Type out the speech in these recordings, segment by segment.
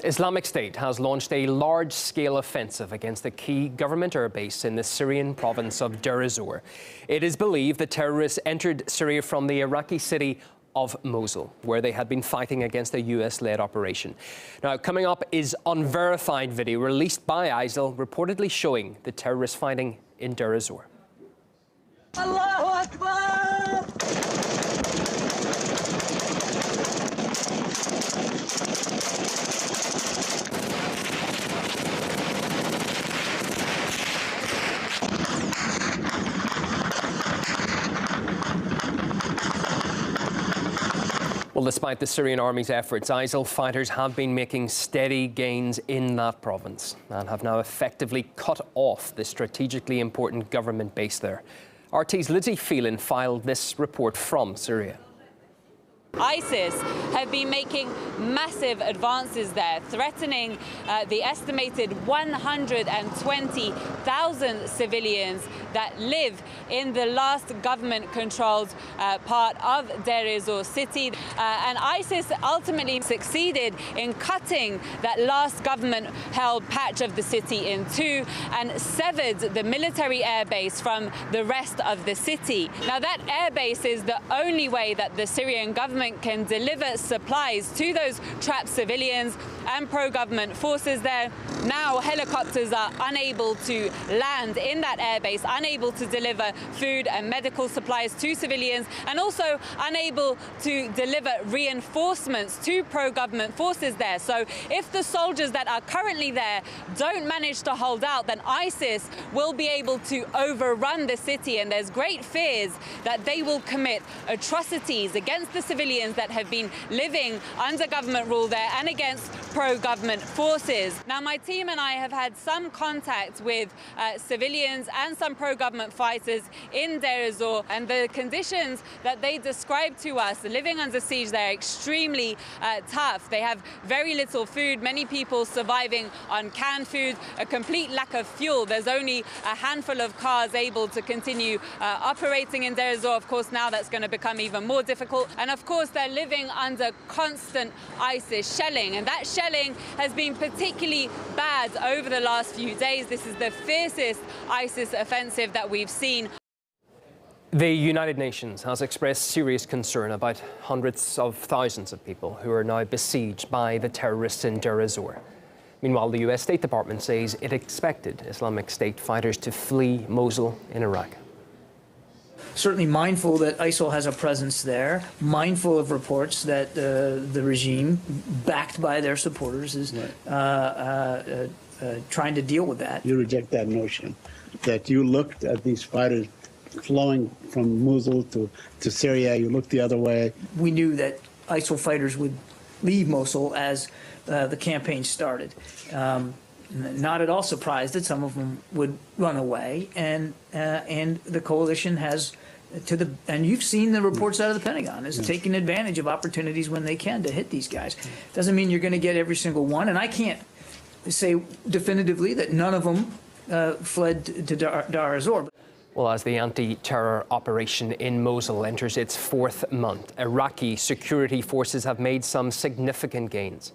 Islamic State has launched a large-scale offensive against a key government airbase in the Syrian province of Deir ezzor. It is believed the terrorists entered Syria from the Iraqi city of Mosul, where they had been fighting against a US-led operation. Now, coming up is unverified video released by ISIL reportedly showing the terrorists fighting in Deir ezzor. Allahu Akbar! Well, despite the Syrian army's efforts, ISIL fighters have been making steady gains in that province and have now effectively cut off the strategically important government base there. RT's Lizzie Phelan filed this report from Syria. ISIS have been making massive advances there, threatening the estimated 120,000 civilians that live in the last government-controlled part of Deir ezzor city. And ISIS ultimately succeeded in cutting that last government-held patch of the city in two and severed the military airbase from the rest of the city. Now, that airbase is the only way that the Syrian government can deliver supplies to those trapped civilians and pro-government forces there. Now helicopters are unable to land in that airbase, unable to deliver food and medical supplies to civilians, and also unable to deliver reinforcements to pro-government forces there. So if the soldiers that are currently there don't manage to hold out, then ISIS will be able to overrun the city, and there's great fears that they will commit atrocities against the civilians that have been living under government rule there and against pro-government forces. Now, my team and I have had some contact with civilians and some pro-government fighters in Deir ezzor, and the conditions that they describe to us living under siege, they're extremely tough. They have very little food, many people surviving on canned food, a complete lack of fuel. There's only a handful of cars able to continue operating in Deir ezzor. Of course, now that's going to become even more difficult. And of course, they're living under constant ISIS shelling, and that shelling has been particularly bad over the last few days. This is the fiercest ISIS offensive that we've seen. The United Nations has expressed serious concern about hundreds of thousands of people who are now besieged by the terrorists in Deir ezzor. Meanwhile, the US State Department says it expected Islamic State fighters to flee Mosul in Iraq. Certainly mindful that ISIL has a presence there, mindful of reports that the regime, backed by their supporters, is trying to deal with that. You reject that notion that you looked at these fighters flowing from Mosul to Syria, you looked the other way. We knew that ISIL fighters would leave Mosul as the campaign started. Not at all surprised that some of them would run away, and the coalition has, and you've seen the reports out of the Pentagon, is taking advantage of opportunities when they can to hit these guys. Doesn't mean you're going to get every single one, and I can't say definitively that none of them fled to Deir ezzor. Well, as the anti-terror operation in Mosul enters its fourth month, Iraqi security forces have made some significant gains.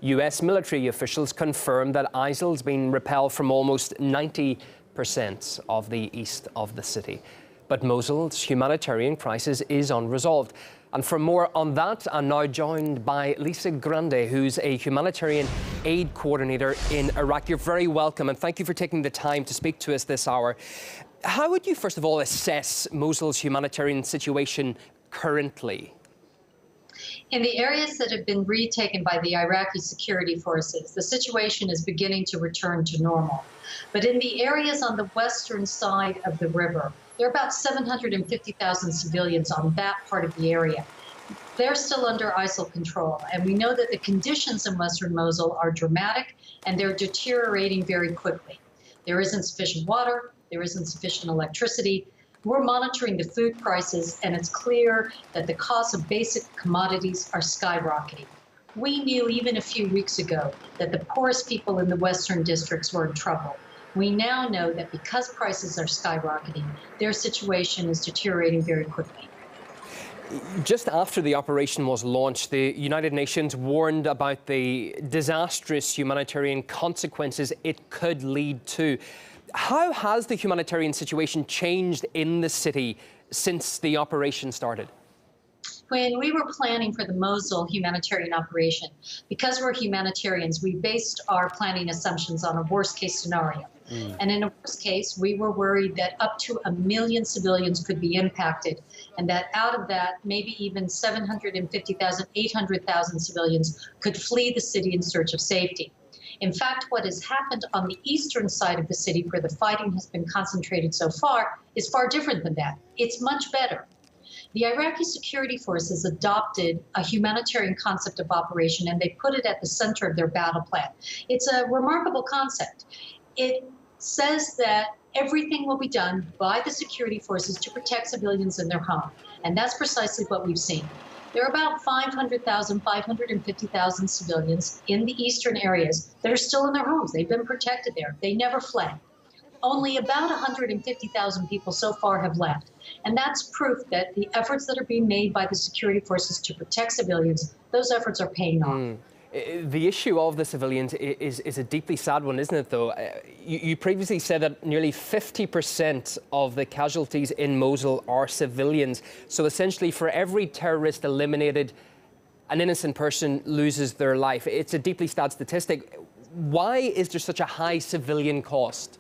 US military officials confirmed that ISIL's been repelled from almost 90% of the east of the city. But Mosul's humanitarian crisis is unresolved. And for more on that, I'm now joined by Lisa Grande, who's a humanitarian aid coordinator in Iraq. You're very welcome, and thank you for taking the time to speak to us this hour. How would you, first of all, assess Mosul's humanitarian situation currently? In the areas that have been retaken by the Iraqi security forces, the situation is beginning to return to normal. But in the areas on the western side of the river, there are about 750,000 civilians on that part of the area. They're still under ISIL control, and we know that the conditions in western Mosul are dramatic, and they're deteriorating very quickly. There isn't sufficient water, there isn't sufficient electricity. We're monitoring the food prices, and it's clear that the cost of basic commodities are skyrocketing. We knew even a few weeks ago that the poorest people in the western districts were in trouble. We now know that because prices are skyrocketing, their situation is deteriorating very quickly. Just after the operation was launched, the United Nations warned about the disastrous humanitarian consequences it could lead to. How has the humanitarian situation changed in the city since the operation started? When we were planning for the Mosul humanitarian operation, because we're humanitarians, we based our planning assumptions on a worst-case scenario. And in a worst case, we were worried that up to 1 million civilians could be impacted, and that out of that, maybe even 750,000, 800,000 civilians could flee the city in search of safety. In fact, what has happened on the eastern side of the city, where the fighting has been concentrated so far, is far different than that. It's much better. The Iraqi security forces adopted a humanitarian concept of operation, and they put it at the center of their battle plan. It's a remarkable concept. It says that everything will be done by the security forces to protect civilians in their home. And that's precisely what we've seen. There are about 500,000, 550,000 civilians in the eastern areas that are still in their homes. They've been protected there. They never fled. Only about 150,000 people so far have left. And that's proof that the efforts that are being made by the security forces to protect civilians, those efforts are paying off. The issue of the civilians is a deeply sad one, isn't it, though? You previously said that nearly 50% of the casualties in Mosul are civilians. So essentially, for every terrorist eliminated, an innocent person loses their life. It's a deeply sad statistic. Why is there such a high civilian cost?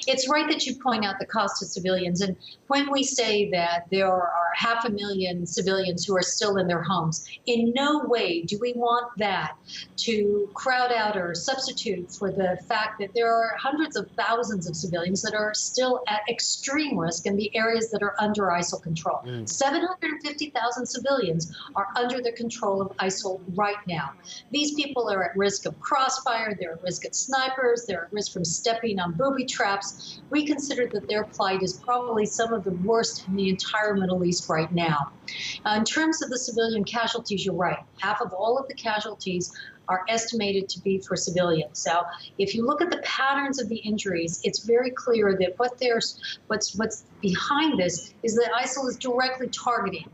It's right that you point out the cost to civilians. And when we say that there are 500,000 civilians who are still in their homes, in no way do we want that to crowd out or substitute for the fact that there are hundreds of thousands of civilians that are still at extreme risk in the areas that are under ISIL control. 750,000 civilians are under the control of ISIL right now. These people are at risk of crossfire, they're at risk of snipers, they're at risk from stepping on booby traps. We consider that their plight is probably some of the worst in the entire Middle East right now. In terms of the civilian casualties, you're right. Half of all of the casualties are estimated to be for civilians. So if you look at the patterns of the injuries, it's very clear that what's behind this is that ISIL is directly targeting.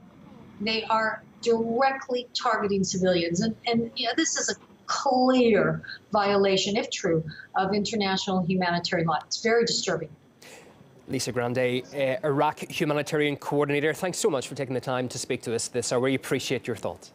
They are directly targeting civilians. And you know, this is a clear violation, if true, of international humanitarian law. It's very disturbing. Lisa Grande, Iraq humanitarian coordinator, thanks so much for taking the time to speak to us this hour. We appreciate your thoughts.